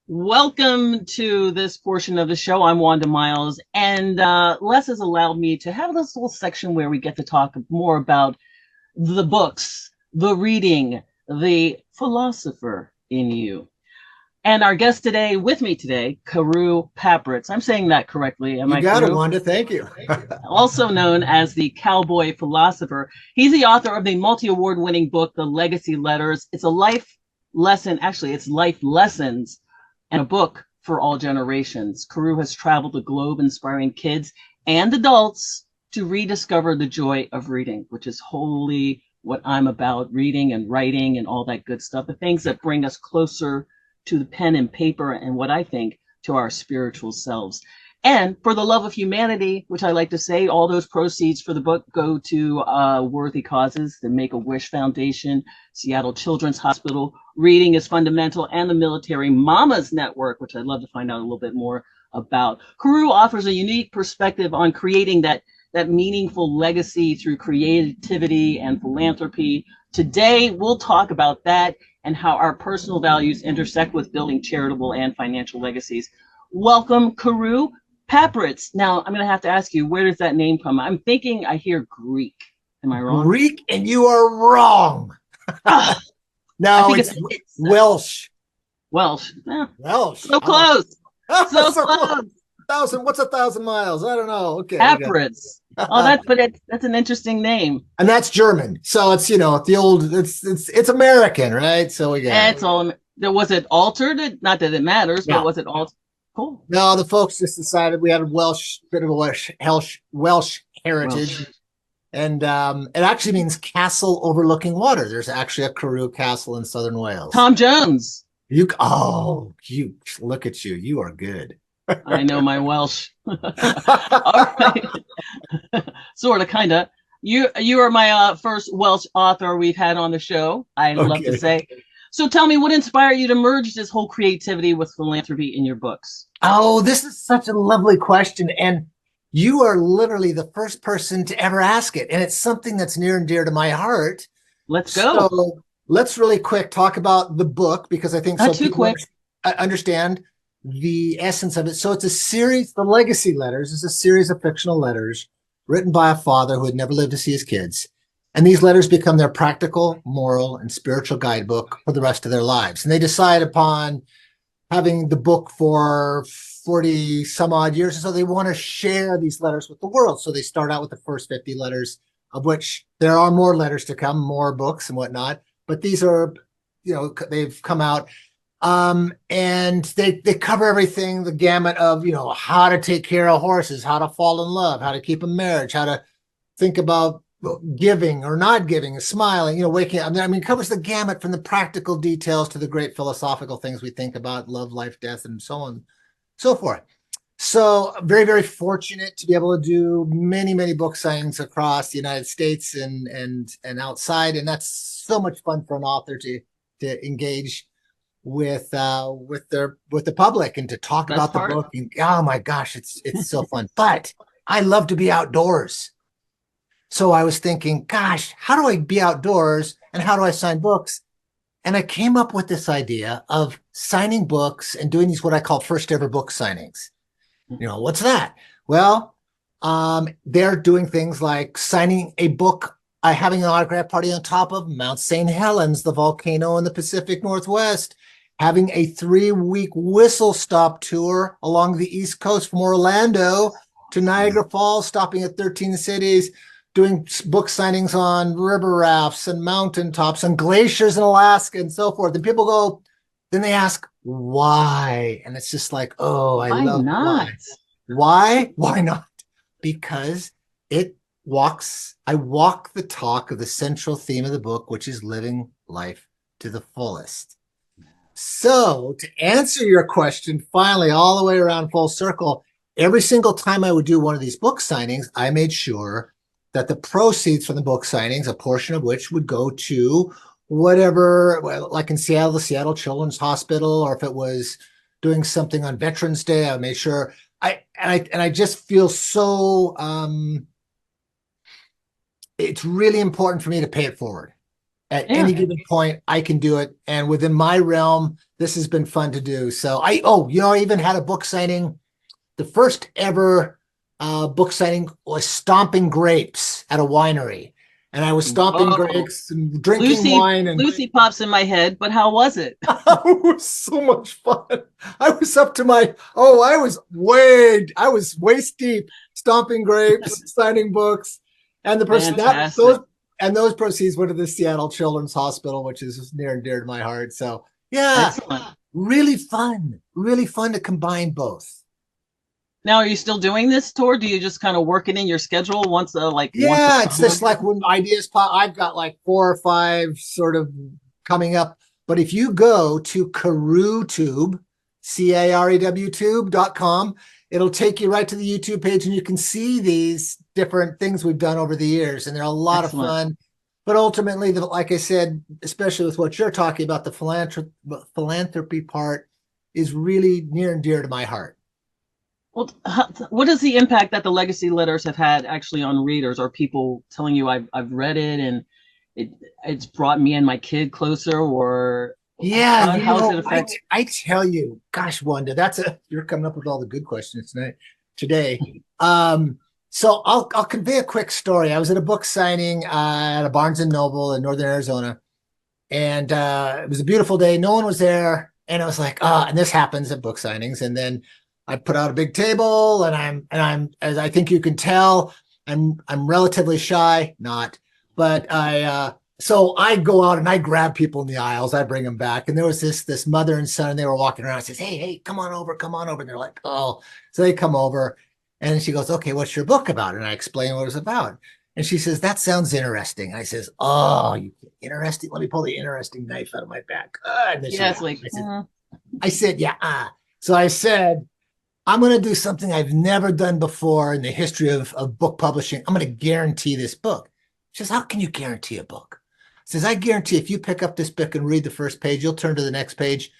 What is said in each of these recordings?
Welcome to this portion of the show. I'm Wanda Miles, and Les has allowed me to have this little section where we get to talk more about the books, the reading, the philosopher in you. And our guest today, with me today, Carew Papritz. I'm saying that correctly. Am You I, got it, Carew? Wanda. Thank you. Also known as the cowboy philosopher. He's the author of the multi-award winning book, The Legacy Letters. It's a life lesson. Actually, it's life lessons and a book for all generations. Carew has traveled the globe inspiring kids and adults to rediscover the joy of reading, which is wholly what I'm about, reading and writing and all that good stuff, the things that bring us closer to the pen and paper and what I think to our spiritual selves. And for the love of humanity, which I like to say, all those proceeds for the book go to worthy causes, the Make-A-Wish Foundation, Seattle Children's Hospital, Reading is Fundamental, and the Military Mamas Network, which I'd love to find out a little bit more about. Carew offers a unique perspective on creating that meaningful legacy through creativity and philanthropy. Today, we'll talk about that and how our personal values intersect with building charitable and financial legacies. Welcome, Carew Papritz. Now, I'm going to have to ask you, where does that name come? I'm thinking I hear Greek. Am I wrong? Greek, and you are wrong. No, it's Welsh. Welsh. Welsh. So close. So So close. 1,000. What's 1,000 miles? I don't know. Okay. Papritz. Oh, that's an interesting name. And that's German. So it's the old. It's American, right? So we got. It's all. Was it altered? Not that it matters, but Yeah. was it altered? Cool. No, the folks just decided we had a bit of a Welsh heritage. And it actually means castle overlooking water. There's actually a Carew Castle in southern Wales. Tom Jones. You look at you. You are good. I know my Welsh. All right. Sort of, kind of. You are my first Welsh author we've had on the show, I'd love to say. So tell me, what inspired you to merge this whole creativity with philanthropy in your books? Oh, this is such a lovely question. And you are literally the first person to ever ask it. And it's something that's near and dear to my heart. Let's go. So let's really quick talk about the book, because I think Not too quick. Understand the essence of it. So it's a series. The Legacy Letters is a series of fictional letters written by a father who had never lived to see his kids. And these letters become their practical, moral, and spiritual guidebook for the rest of their lives. And they decide upon having the book for 40 some odd years. And so they want to share these letters with the world. So they start out with the first 50 letters, of which there are more letters to come, more books and whatnot. But these are, they've come out. And they cover everything, the gamut of, how to take care of horses, how to fall in love, how to keep a marriage, how to think about giving or not giving, smiling, waking up. I mean, it covers the gamut from the practical details to the great philosophical things we think about, love, life, death, and so on, so forth. So very, very fortunate to be able to do many, many book signings across the United States and outside. And that's so much fun for an author to engage with the public and to talk about the book. And, oh my gosh, it's so fun. But I love to be outdoors. So I was thinking, gosh, how do I be outdoors and how do I sign books? And I came up with this idea of signing books and doing these what I call first ever book signings. What's that? Well, they're doing things like signing a book, having an autograph party on top of Mount St. Helens, the volcano in the Pacific Northwest, having a 3-week whistle stop tour along the East Coast from Orlando to Niagara Falls, stopping at 13 cities, doing book signings on river rafts and mountaintops and glaciers in Alaska and so forth. And people go, then they ask, why? And it's just like, oh, I love why. Why? Why not? Because I walk the talk of the central theme of the book, which is living life to the fullest. So to answer your question, finally, all the way around full circle, every single time I would do one of these book signings, I made sure that the proceeds from the book signings, a portion of which would go to whatever, like in Seattle, the Seattle Children's Hospital, or if it was doing something on Veterans Day, I made sure I just feel so, it's really important for me to pay it forward. At any given point, I can do it. And within my realm, This has been fun to do. So I even had a book signing. The first ever book signing was stomping grapes at a winery. And I was stomping Whoa. grapes and drinking Lucy wine, and Lucy pops in my head, but how was it? it was so much fun. I was up to my I was waist deep stomping grapes, signing books, and the person that Fantastic. those proceeds went to the Seattle Children's Hospital, which is near and dear to my heart. So yeah, Excellent. really fun to combine both. Now, are you still doing this tour? Do you just kind of work it in your schedule once a Yeah, it's summer? just like when ideas pop. I've got like 4 or 5 sort of coming up. But if you go to CarewTube, CAREW tube.com, it'll take you right to the YouTube page and you can see these different things we've done over the years. And they're a lot of Excellent. fun. But ultimately, like I said, especially with what you're talking about, the philanthropy part is really near and dear to my heart. Well, what is the impact that the legacy letters have had actually on readers or people telling you I've read it and it it's brought me and my kid closer, or Yeah, how has it affected? I tell you, gosh, Wanda, you're coming up with all the good questions today. So I'll convey a quick story. I was at a book signing at a Barnes and Noble in Northern Arizona, and it was a beautiful day. No one was there, and I was like, and this happens at book signings. And then I put out a big table, and I'm as I think you can tell, I'm relatively shy, not, but so I go out and I grab people in the aisles. I bring them back. And there was this mother and son, and they were walking around. I says, hey, come on over, come on over. And they're like, oh. So they come over and she goes, okay, what's your book about? And I explain what it's about. And she says, that sounds interesting. And I says, oh, interesting. Let me pull the interesting knife out of my back. And then she Yeah, it's laughed. like, I said, yeah. So I said, I'm going to do something I've never done before in the history of book publishing. I'm going to guarantee this book. She says, how can you guarantee a book? Says, I guarantee if you pick up this book and read the first page, you'll turn to the next page,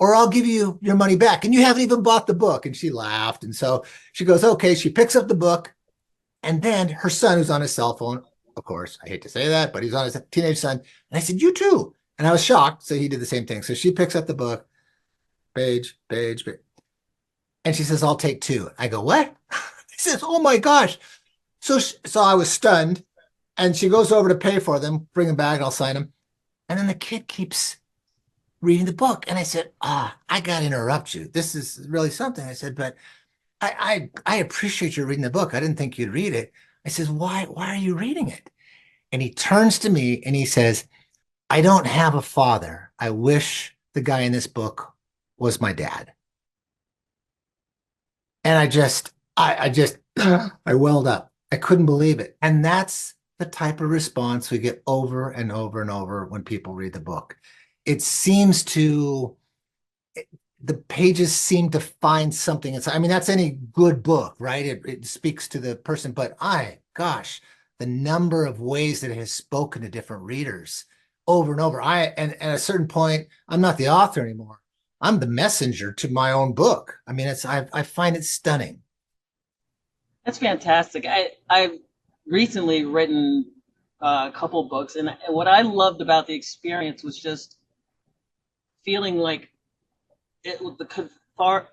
or I'll give you your money back. And you haven't even bought the book. And she laughed. And so she goes, okay. She picks up the book. And then her son, who's on his cell phone, of course, I hate to say that, but he's on his teenage son. And I said, you too. And I was shocked. So he did the same thing. So she picks up the book, page. And she says, I'll take 2. I go, what? He says, oh my gosh. So I was stunned. And she goes over to pay for them, bring them back, I'll sign them. And then the kid keeps reading the book. And I said, I got to interrupt you. This is really something. I said, but I appreciate you reading the book. I didn't think you'd read it. I says, why are you reading it? And he turns to me and he says, I don't have a father. I wish the guy in this book was my dad. And I welled up. I couldn't believe it. And that's the type of response we get over and over and over when people read the book. It seems to, the pages seem to find something. I mean, that's any good book, right? It speaks to the person, but gosh, the number of ways that it has spoken to different readers over and over. And at a certain point, I'm not the author anymore. I'm the messenger to my own book. I mean, I find it stunning. that's fantastic. I've recently written a couple books, and what I loved about the experience was just feeling like the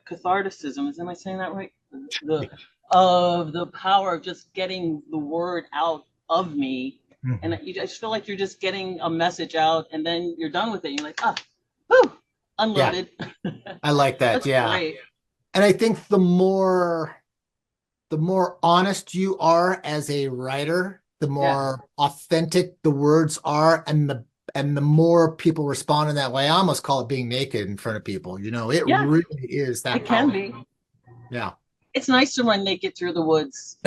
catharticism. Am I saying that right? The of the power of just getting the word out of me, and Mhm. you just feel like you're just getting a message out, and then you're done with it. You're like, whew, Yeah, unloaded. I like that. That's Yeah. great. And I think the more honest you are as a writer, the Yeah, more authentic the words are, and the more people respond in that way. I almost call it being naked in front of people. It yeah, really is that it can powerful. be. Yeah. It's nice to run naked through the woods.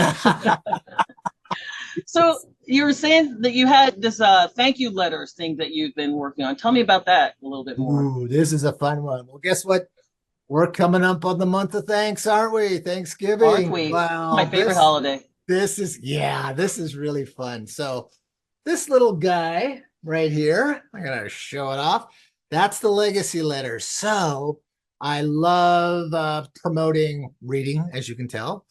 So you were saying that you had this thank you letters thing that you've been working on. Tell me about that a little bit more. Ooh, this is a fun one. Well, guess what? We're coming up on the month of thanks, aren't we? Aren't Thanksgiving. we? My Wow, favorite holiday. this is really fun. So this little guy right here, I'm gonna show it off. That's the legacy letter. So I love promoting reading, as you can tell.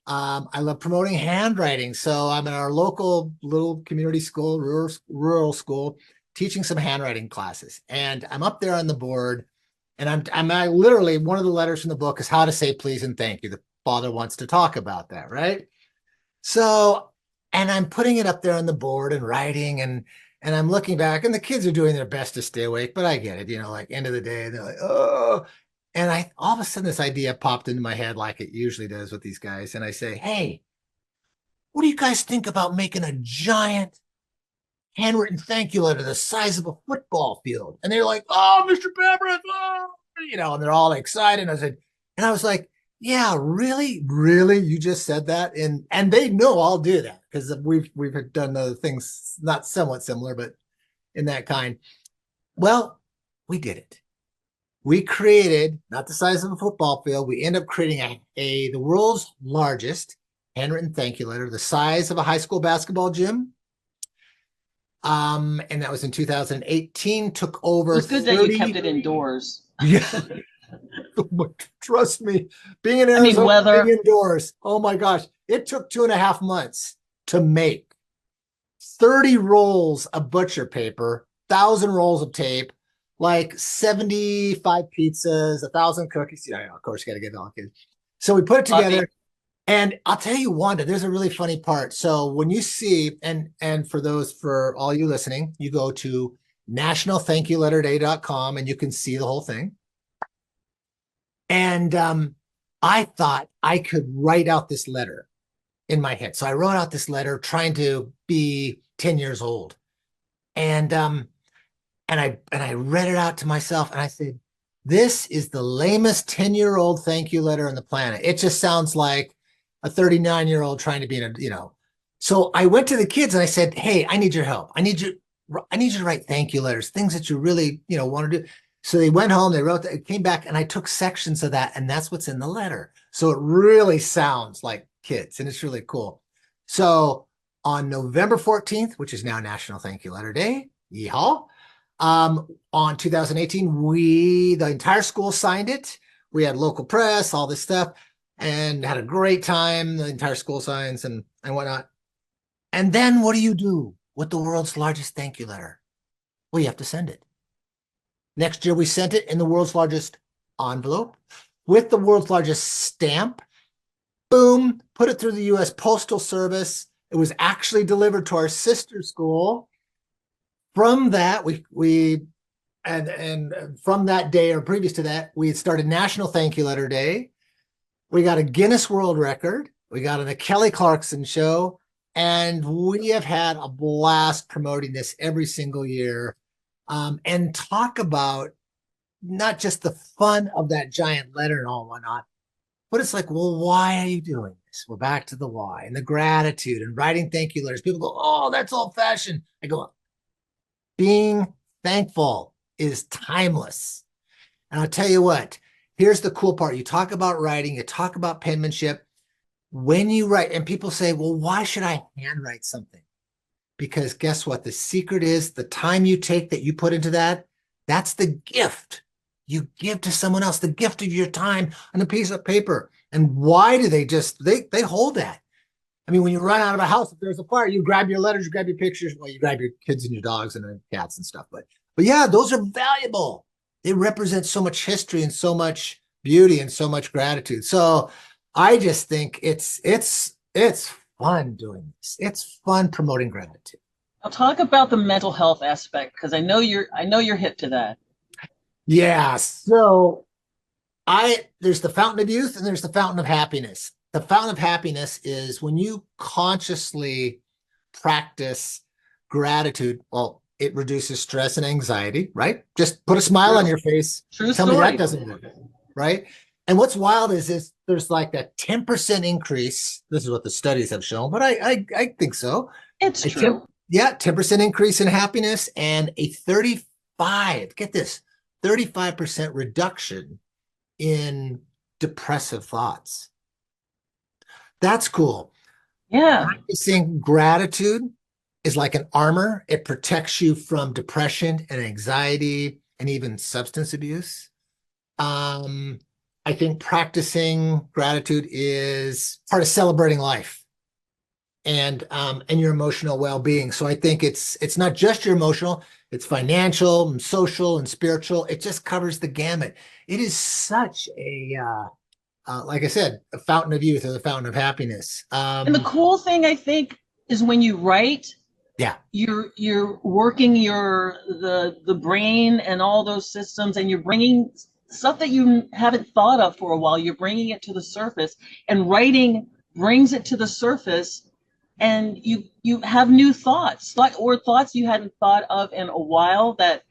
I love promoting handwriting. So I'm in our local little community school, rural school, teaching some handwriting classes. And I'm up there on the board And I literally, one of the letters from the book is how to say please and thank you. The father wants to talk about that, right? So, and I'm putting it up there on the board and writing, and I'm looking back, and the kids are doing their best to stay awake, but I get it, like end of the day, they're like, oh. And I all of a sudden this idea popped into my head like it usually does with these guys. And I say, hey, what do you guys think about making a giant handwritten thank you letter the size of a football field? And they're like, oh, Mr. Papritz, oh, and they're all excited. And I was like, yeah, really, really, you just said that, and they know I'll do that because we've done other things, not somewhat similar, but in that kind. Well, we did it. We created not the size of a football field. We end up creating the world's largest handwritten thank you letter, the size of a high school basketball gym. And that was in 2018. Took over. It was good that you kept it indoors. Yeah. Trust me, being in I mean, Arizona, weather. being indoors, oh my gosh, it took 2.5 months to make 30 rolls of butcher paper, 1,000 rolls of tape, like 75 pizzas, 1,000 cookies. Yeah, of course, you got to get it all kids. So we put it together. And I'll tell you, Wanda, there's a really funny part. So when you see, and for all you listening, you go to nationalthankyouletterday.com and you can see the whole thing. And I thought I could write out this letter in my head. So I wrote out this letter trying to be 10 years old. And I read it out to myself and I said, this is the lamest 10-year-old thank you letter on the planet. It just sounds like a 39-year-old trying to be So I went to the kids and I said, hey, I need your help. I need you to write thank you letters, things that you really, want to do. So they went home, they wrote that, it came back, and I took sections of that, and that's what's in the letter. So it really sounds like kids, and it's really cool. So on November 14th, which is now National Thank You Letter Day, yeehaw, on 2018, the entire school signed it. We had local press, all this stuff, and had a great time. The entire school signs and whatnot. And then what do you do with the world's largest thank you letter? Well, you have to send it. Next year, we sent it in the world's largest envelope with the world's largest stamp. Boom, put it through the U.S. Postal Service. It was actually delivered to our sister school. From that, and from that day or previous to that, we had started National Thank You Letter Day. We got a Guinness World Record. We got on the Kelly Clarkson show, and we have had a blast promoting this every single year. And talk about not just the fun of that giant letter and all whatnot, but it's like, well, why are you doing this? We're back to the why and the gratitude and writing thank you letters. People go, oh, that's old fashioned. I go, being thankful is timeless. And I'll tell you what, here's the cool part. You talk about writing, you talk about penmanship. When you write, and people say, well, why should I handwrite something? Because guess what? The secret is the time you take that you put into that, that's the gift you give to someone else, the gift of your time on a piece of paper. And why do they hold that? I mean, when you run out of a house, if there's a fire, you grab your letters, you grab your pictures, well, you grab your kids and your dogs and cats and stuff. But yeah, those are valuable. They represent so much history and so much beauty and so much gratitude. So I just think it's fun doing this. It's fun promoting gratitude. I'll talk about the mental health aspect because I know you're hip to that. Yeah. So there's the fountain of youth and there's the fountain of happiness. The fountain of happiness is when you consciously practice gratitude. Well, it reduces stress and anxiety, right? Just put a smile on your face. True Tell story. me that doesn't work, right? And what's wild is there's like a 10% increase. This is what the studies have shown, but I think so. It's true. 10% increase in happiness and a 35% reduction in depressive thoughts. That's cool. Yeah. Practicing gratitude is like an armor. It protects you from depression and anxiety and even substance abuse. I think practicing gratitude is part of celebrating life. and your emotional well-being. So I think it's not just your emotional, it's financial and social and spiritual. It just covers the gamut. It is such a like I said, a fountain of youth or the fountain of happiness. And the cool thing I think is when you write, Yeah, you're working the brain and all those systems, and you're bringing stuff that you haven't thought of for a while. You're bringing it to the surface, and writing brings it to the surface, and you have new thoughts, or thoughts you hadn't thought of in a while that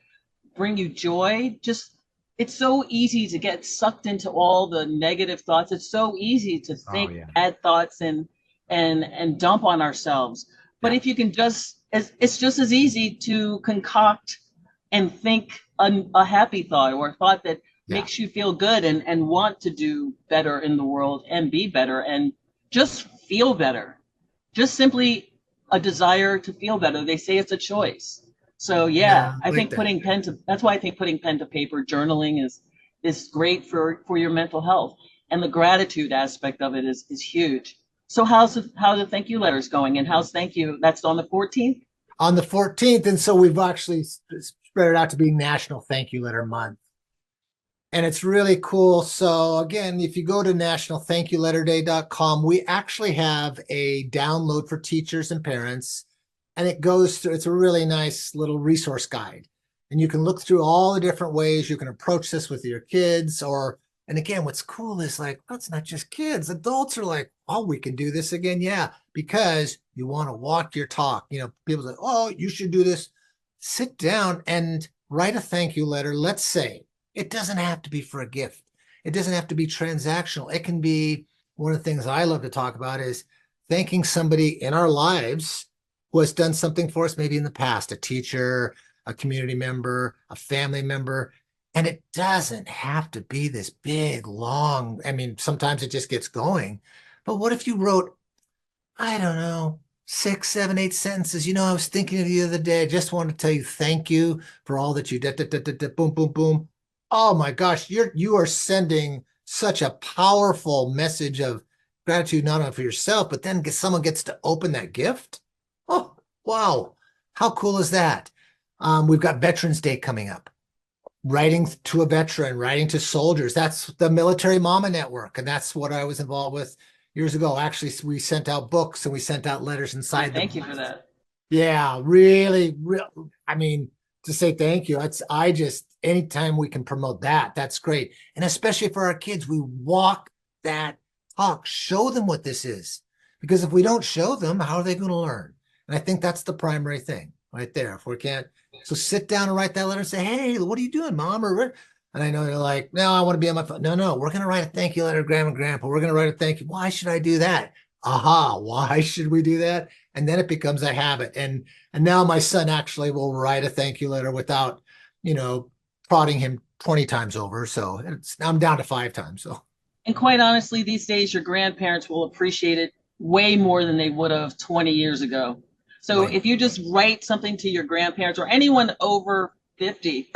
bring you joy. Just it's so easy to get sucked into all the negative thoughts. It's so easy to oh think yeah, bad thoughts and dump on ourselves. But yeah, if you can it's just as easy to concoct and think a happy thought, or a thought that yeah, makes you feel good and want to do better in the world and be better and just feel better. Just simply a desire to feel better. They say it's a choice. So yeah, yeah, I like think that. that's why I think putting pen to paper, journaling is great for your mental health. And the gratitude aspect of it is huge. So how the thank you letters going, and how's thank you? That's on the 14th. On the 14th, and so we've actually spread it out to be National Thank You Letter Month. And it's really cool. So again, if you go to nationalthankyouletterday.com, we actually have a download for teachers and parents, and it goes through, it's a really nice little resource guide. And you can look through all the different ways you can approach this with your kids. And again, what's cool is like, well, it's not just kids. Adults are like, oh, we can do this again. Yeah, because you want to walk your talk. People say, oh, you should do this. Sit down and write a thank you letter. Let's say, it doesn't have to be for a gift. It doesn't have to be transactional. It can be one of the things I love to talk about is thanking somebody in our lives who has done something for us, maybe in the past, a teacher, a community member, a family member. And it doesn't have to be this big, long, I mean, sometimes it just gets going. But what if you wrote, I don't know, 6, 7, 8 sentences? I was thinking of you the other day. I just want to tell you thank you for all that you did. Boom, boom, boom. Oh my gosh, you are sending such a powerful message of gratitude, not only for yourself, but then someone gets to open that gift. Oh, wow. How cool is that? We've got Veterans Day coming up. Writing to a veteran, writing to soldiers. That's the Military Mama Network. And that's what I was involved with years ago. Actually, we sent out books and we sent out letters Oh, inside the thank you for books. that. Yeah, really, I mean, to say thank you. I just anytime we can promote that, that's great. And especially for our kids, we walk that talk, show them what this is. Because if we don't show them, how are they going to learn? And I think that's the primary thing right there. If we can't, so sit down and write that letter and say, hey, what are you doing, mom? And I know you're like, no, I want to be on my phone. No, no, we're going to write a thank you letter, grandma and grandpa. We're going to write a thank you. Why should I do that? Aha, why should we do that? And then it becomes a habit. And now my son actually will write a thank you letter without, you know, prodding him 20 times over. So I'm down to 5 times. So And quite honestly, these days your grandparents will appreciate it way more than they would have 20 years ago. So way more. if you just write something to your grandparents or anyone over 50,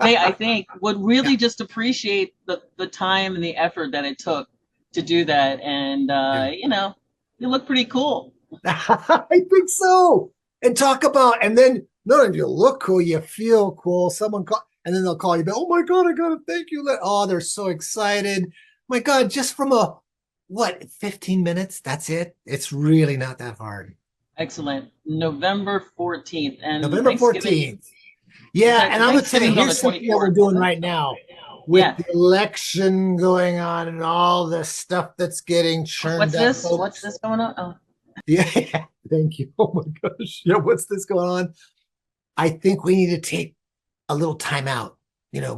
they, I think, would Yeah, really just appreciate the time and the effort that it took to do that. And, yeah. you look pretty cool. I think so. And talk about, and then not only do you look cool, you feel cool. And then they'll call you back. Oh my God, I got to thank you. Oh, they're so excited. My God, just from what, 15 minutes? That's it. It's really not that hard. Excellent. November 14th and November Thanksgiving. 14th. Yeah. And I'm going to tell you, Thanksgiving's on the here's something that we're 24th, doing isn't it? right now with Yeah. the election going on and all the stuff that's getting churned What's up, this? What's folks. this going on? Oh, Yeah. Thank you. Oh my gosh. Yeah. What's this going on? I think we need to take a little time out,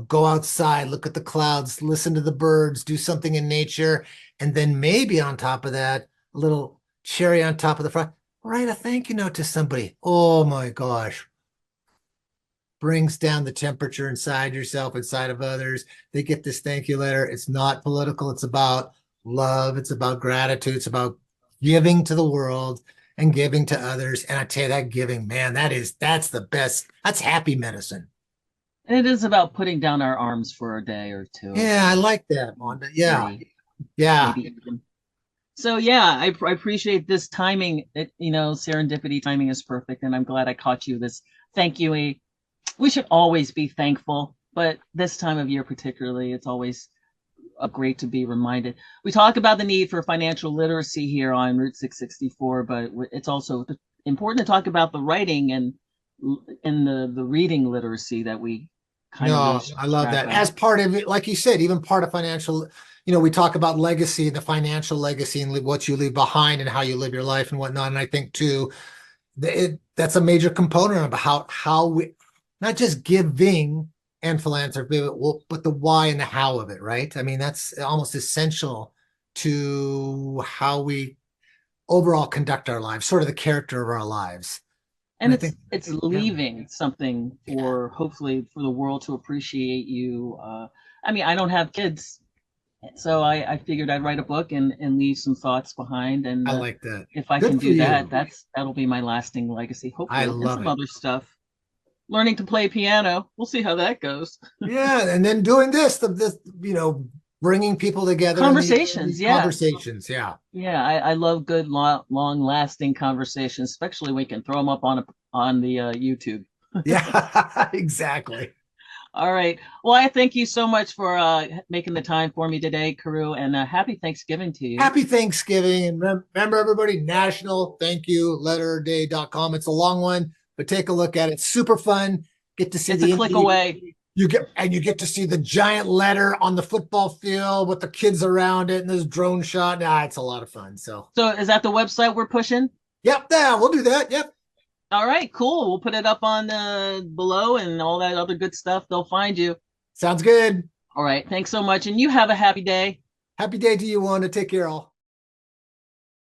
go outside, look at the clouds, listen to the birds, do something in nature. And then maybe on top of that, a little cherry on top of the front, write a thank you note to somebody. Oh my gosh. Brings down the temperature inside yourself, inside of others. They get this thank you letter. It's not political. It's about love. It's about gratitude. It's about giving to the world and giving to others. And I tell you, that giving, man, that's the best. That's happy medicine. and it is about putting down our arms for a day or two, Yeah, I like that, Wanda. Yeah, three, yeah. maybe even. So yeah, I appreciate this timing. Serendipity timing is perfect, and I'm glad I caught you this. Thank you. We should always be thankful, but this time of year particularly, it's always great to be reminded. We talk about the need for financial literacy here on Route 664, but it's also important to talk about the writing and the reading literacy that we kind of No, lose I love track that. of. As part of it, like you said, even part of financial, we talk about legacy, the financial legacy and what you leave behind and how you live your life and whatnot. And I think too, that's a major component of how we not just giving and philanthropy, but the why and the how of it, right? I mean, that's almost essential to how we overall conduct our lives, sort of the character of our lives. And And I it's think, it's yeah, leaving something yeah, for hopefully for the world to appreciate you. I mean, I don't have kids, so I figured I'd write a book and leave some thoughts behind. And I like that. if I can Good for do that, you. that'll be my lasting legacy, I hopefully, and love some it. other stuff. Learning to play piano. We'll see how that goes. Yeah, and then doing this, bringing people together in these Conversations, yeah. conversations. Yeah, Yeah, I love good, long lasting conversations, especially when we can throw them up on the YouTube. yeah, exactly. All right. Well, I thank you so much for making the time for me today, Carew, and happy Thanksgiving to you. Happy Thanksgiving. And remember, everybody, National Thank You Letterday.com. It's a long one, but take a look at it. Super fun. Get to see It's a the click away. you get to see the giant letter on the football field with the kids around it and this drone shot. It's a lot of fun. So, So is that the website we're pushing? yep, yeah, we'll do that. Yep. All right, cool. We'll put it up on below and all that other good stuff. They'll find you. Sounds good. All right. Thanks so much. And you have a happy day. Happy day to you, Wanda. Take care, all.